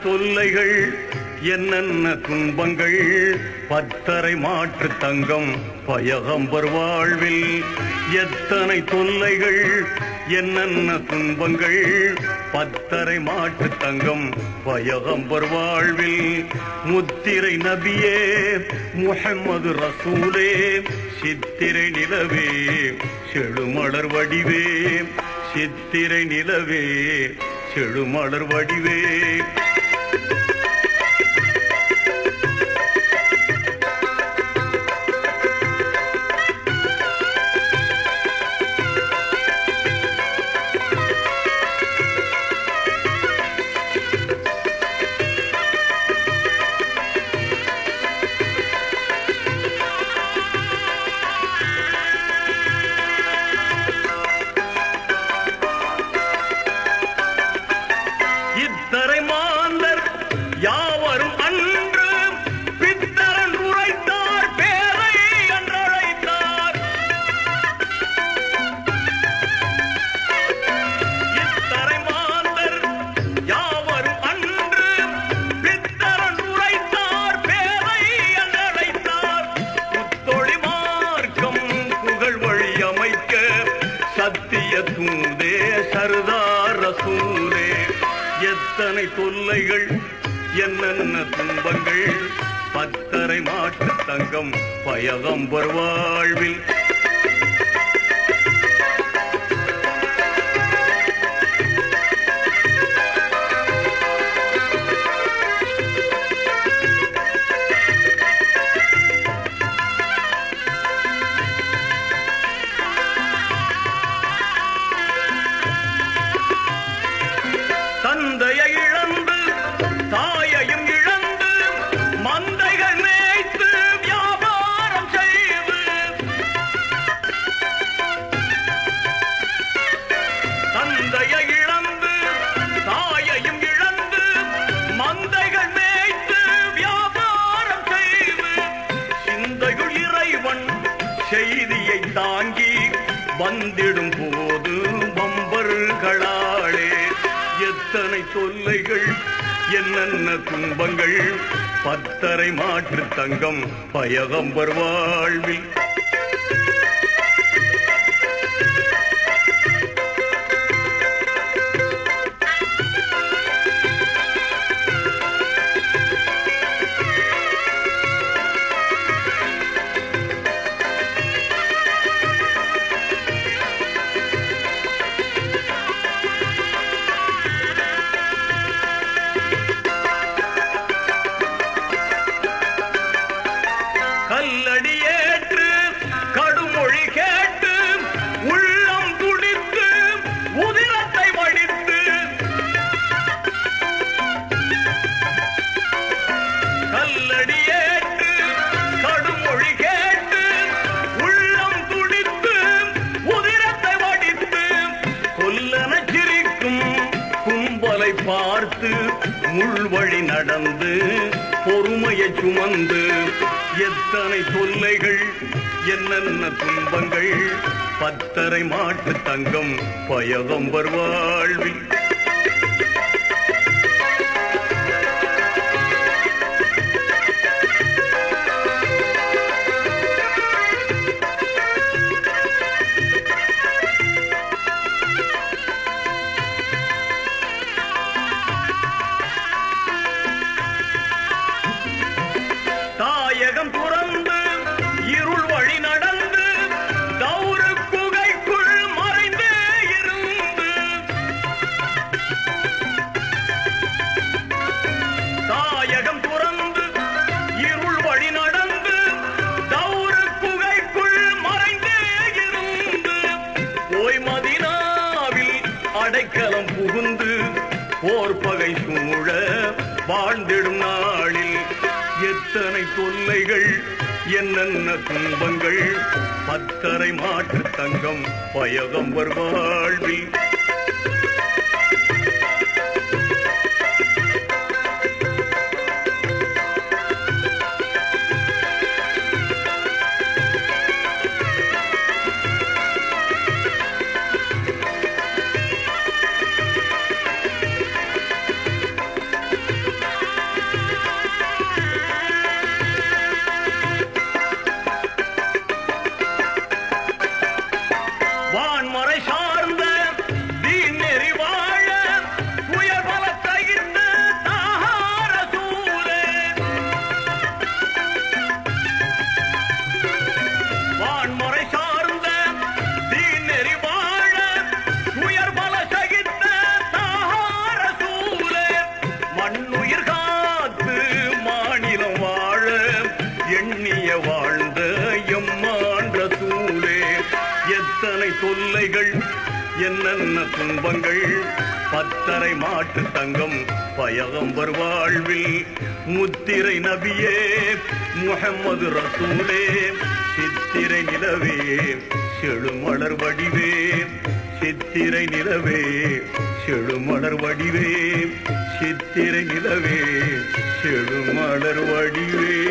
தொல்லைகள் என்னென்ன துன்பங்கள் பத்தரை மாற்று தங்கம் பயகம்பர் வாழ்வில் எத்தனை தொல்லைகள் என்னென்ன துன்பங்கள் பத்தரை மாற்று தங்கம் பயகம்பர் வாழ்வில் முத்திரை நபியே முஹம்மது ரசூலே சித்திரை நிலவே செழுமலர் வடிவே சித்திரை நிலவே செழுமலர் வடிவே இத்தரை மாந்தர் யாவரும் அன்று பித்தரன் உரைத்தார் பேரை என்றழைத்தார். இத்தரை மாந்தர் யாவரும் அன்று பித்தரன் உரைத்தார் பேரை என்றழைத்தார். புத்தொழி மார்க்கம் புகழ் வழி அமைக்க சத்திய தூதே சர்தார் ரசூலே எத்தனை தொல்லைகள் என்னென்ன துன்பங்கள் பத்தரை மாற்று தங்கம் பயகம்பர் வாழ்வில் தந்தையை இழந்து தாயையும் இழந்து மந்தைகள் மேய்த்து வியாபாரம் செய்து தந்தையை இழந்து தாயையும் இழந்து மந்தைகள் மேய்த்து வியாபாரம் செய்து சிந்தையுள் இறைவன் செய்தியை தாங்கி வந்திடும் போது வம்பர்களாளே எத்தனை தொல்லைகள் என்னென்ன துன்பங்கள் பத்தரை மாற்று தங்கம் பயகம்பர் வாழ்வில் கல்லடியேற்று கடுமொழி கேட்டு உள்ளம் துடித்து உதிரத்தை வடித்து கல்லடியேற்று கடுமொழி கேட்டு உள்ளம் துடித்து உதிரத்தை வடித்து கொல்லன சிரிக்கும் கும்பலை பார்த்து முள்வழி நடந்து பொறுமையை சுமந்து எத்தனை தொல்லைகள் என்னென்ன துன்பங்கள் பத்தரை மாற்று தங்கம் பயகம்பர் வாழ்வில் தாயகம் துறந்து இருள் வழி நடந்து தௌரு குகைக்குள் மறைந்தே இருந்து தாயகம் துறந்து இருள் வழி நடந்து தௌரு குகைக்குள் மறைந்தே இருந்து போய் மதீனாவில் அடைக்கலம் புகுந்து போர்பகை சூழ வாழ்ந்திடும் நாளில் எத்தனை தொல்லைகள் என்னென்ன துன்பங்கள் பத்தரை மாற்று தங்கம் பயகம்பர் வாழ்வில் வாழ்ந்த எம்மான் ரசூலே. எத்தனை தொல்லைகள் என்னென்ன துன்பங்கள் பத்தரை மாட்டு தங்கம் பயகம்பர் வாழ்வில் முத்திரை நபியே முஹம்மது ரசூலே. சித்திரை நிலவே செழுமலர் வடிவே, சித்திரை நிலவே செழுமலர் வடிவே, சித்திரை நிலவே செழுமலர் வடிவே.